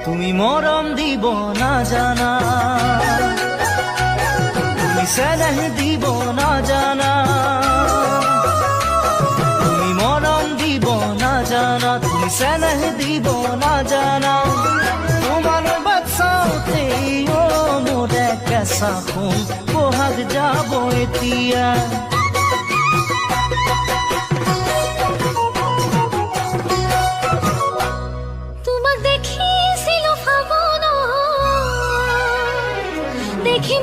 তুমি মরম দিব না জানা, তুমি স্নেহ দিব না জানা, তুমি মরম দিব না জানা, তুমি স্নেহ দিব না জানা। তোমার বাচ্চাতে ও মোরে কেঁচা খুন বহাগ যাব এতিয়া। তোমাক দেখিছিলো ফাগুনত, দেখি